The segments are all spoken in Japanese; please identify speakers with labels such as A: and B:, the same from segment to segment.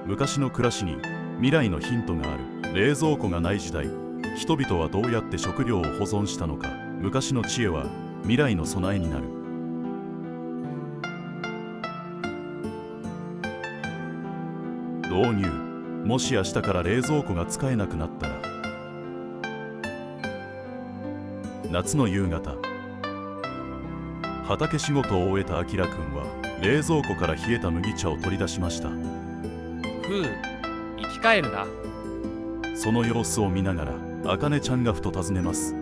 A: 昔の暮らしに未来のヒントがある。冷蔵庫がない時代、人々はどうやって食料を保存したのか。昔の知恵は未来の備えになる。導入。もし明日から冷蔵庫が使えなくなったら。夏の夕方、畑仕事を終えたあきらくんは冷蔵庫から冷えた麦茶を取り出しました。
B: ふう、生き返るな。
A: その様子を見ながらあかねちゃんがふと尋ねます。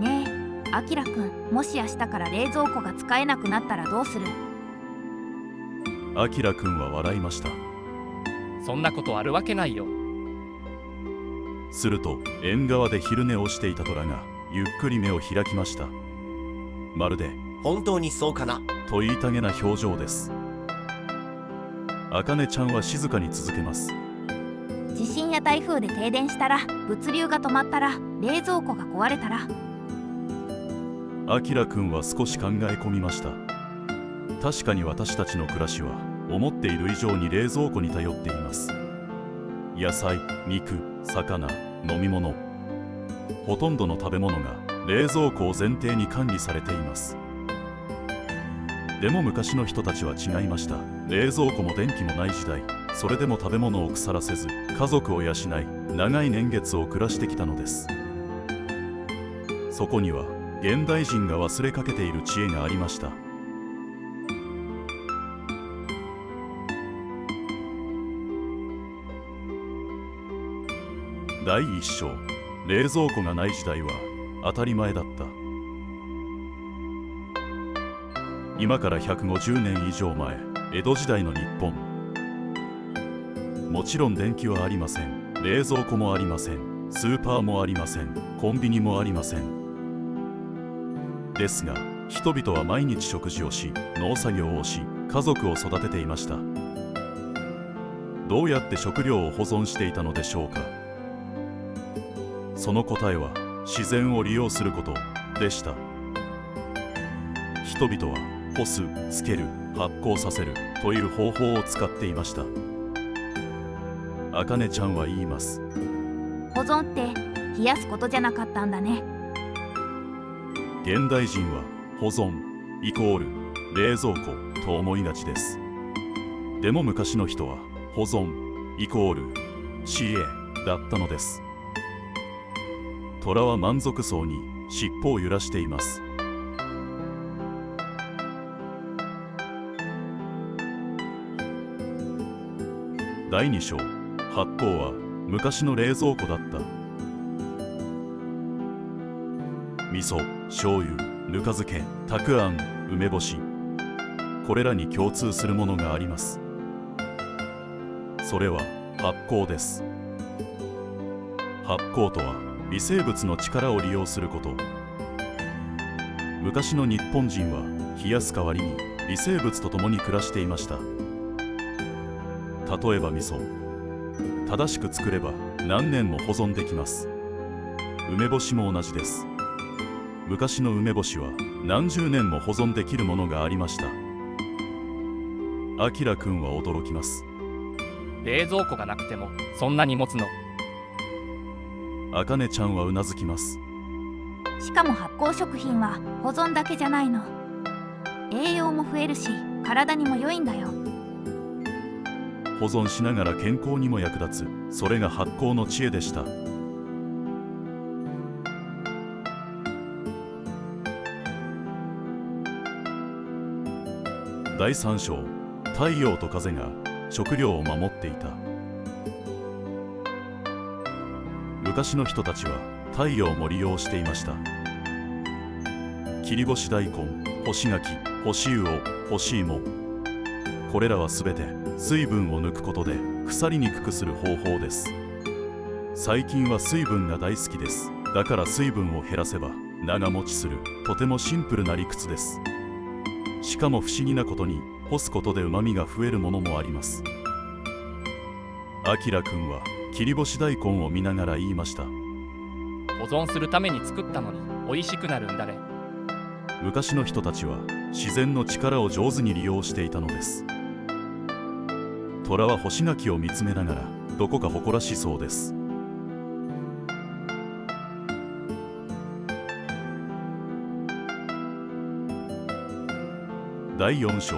C: ねえ、あきらくん、もし明日から冷蔵庫が使えなくなったらどうする？
A: あきらくんは笑いました。
B: そんなことあるわけないよ。
A: すると縁側で昼寝をしていた虎がゆっくり目を開きました。まるで
D: 本当にそうかな
A: と言いたげな表情です。あかねちゃんは静かに続けます。
C: 地震や台風で停電したら、物流が止まったら、冷蔵庫が壊れたら。
A: あきらくんは少し考え込みました。確かに私たちの暮らしは思っている以上に冷蔵庫に頼っています。野菜、肉、魚、飲み物、ほとんどの食べ物が冷蔵庫を前提に管理されています。でも昔の人たちは違いました。冷蔵庫も電気もない時代、それでも食べ物を腐らせず家族を養い長い年月を暮らしてきたのです。そこには現代人が忘れかけている知恵がありました。第一章。冷蔵庫がない時代は当たり前だった。今から150年以上前、江戸時代の日本。もちろん電気はありません。冷蔵庫もありません。スーパーもありません。コンビニもありません。ですが人々は毎日食事をし、農作業をし、家族を育てていました。どうやって食料を保存していたのでしょうか。その答えは自然を利用することでした。人々は干す、つける、発酵させるという方法を使っていました。あかねちゃんは言います。
C: 保存って冷やすことじゃなかったんだね。
A: 現代人は保存イコール冷蔵庫と思いがちです。でも昔の人は保存イコール知恵だったのです。虎は満足そうに尻尾を揺らしています。第2章。発酵は昔の冷蔵庫だった。味噌、醤油、ぬか漬け、たくあん、梅干し、これらに共通するものがあります。それは発酵です。発酵とは微生物の力を利用すること。昔の日本人は冷やす代わりに微生物と共に暮らしていました。例えば味噌、正しく作れば何年も保存できます。梅干しも同じです。昔の梅干しは何十年も保存できるものがありました。あきらくんは驚きます。
B: 冷蔵庫がなくてもそんなに持つの？
A: あかねちゃんはうなずきます。
C: しかも発酵食品は保存だけじゃないの。栄養も増えるし、体にも良いんだよ。
A: 保存しながら健康にも役立つ、それが発酵の知恵でした。第3章。太陽と風が食料を守っていた。昔の人たちは太陽も利用していました。切り干し大根、干し柿、干し魚、干し芋、これらはすべて水分を抜くことで腐りにくくする方法です。最近は水分が大好きです。だから水分を減らせば長持ちする、とてもシンプルな理屈です。しかも不思議なことに、干すことで旨味が増えるものもあります。あきらくんは切り干し大根を見ながら言いました。
B: 保存するために作ったのに美味しくなるんだね。
A: 昔の人たちは自然の力を上手に利用していたのです。虎は干し柿を見つめながらどこか誇らしそうです。第4章、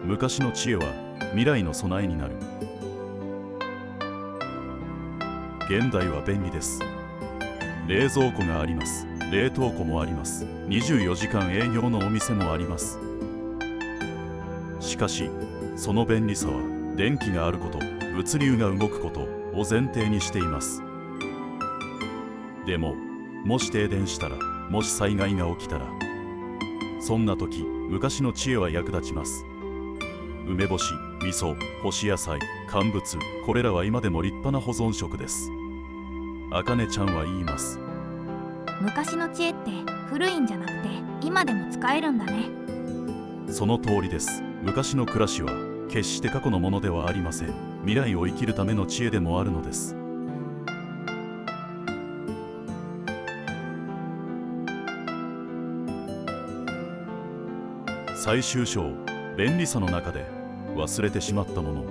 A: 昔の知恵は未来の備えになる。現代は便利です。冷蔵庫があります。冷凍庫もあります。24時間営業のお店もあります。しかしその便利さは電気があること、物流が動くことを前提にしています。でももし停電したら、もし災害が起きたら、そんな時昔の知恵は役立ちます。梅干し、味噌、干し野菜、乾物、これらは今でも立派な保存食です。あかねちゃんは言います。
C: 昔の知恵って古いんじゃなくて今でも使えるんだね。
A: その通りです。昔の暮らしは決して過去のものではありません。未来を生きるための知恵でもあるのです。最終章、便利さの中で忘れてしまったもの。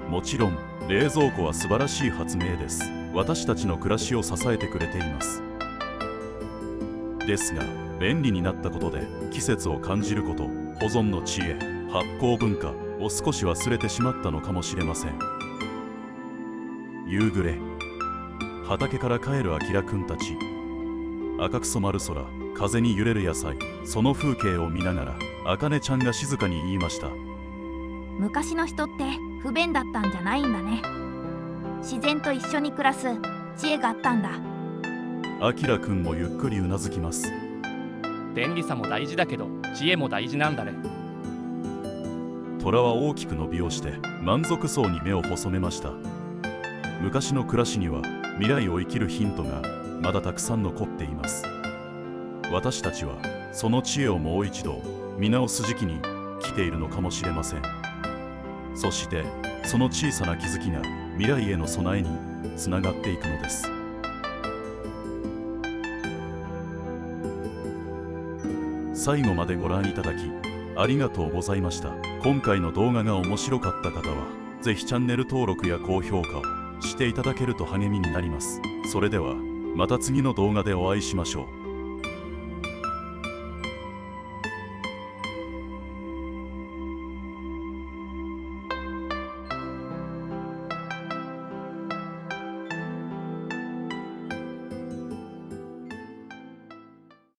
A: もちろん冷蔵庫は素晴らしい発明です。私たちの暮らしを支えてくれています。ですが便利になったことで季節を感じること、保存の知恵、発酵文化を少し忘れてしまったのかもしれません。夕暮れ、畑から帰るあきらくんたち。赤く染まる空、風に揺れる野菜、その風景を見ながらあかねちゃんが静かに言いました。
C: 昔の人って不便だったんじゃないんだね。自然と一緒に暮らす知恵があったんだ。
A: あきらくんもゆっくりうなずきます。
B: 便利さも大事だけど知恵も大事なんだね。
A: 虎は大きく伸びをして満足そうに目を細めました。昔の暮らしには未来を生きるヒントがまだたくさん残っています。私たちはその知恵をもう一度見直す時期に来ているのかもしれません。そしてその小さな気づきが未来への備えにつながっていくのです。最後までご覧いただきありがとうございました。今回の動画が面白かった方はぜひチャンネル登録や高評価をしていただけると励みになります。それではまた次の動画でお会いしましょう。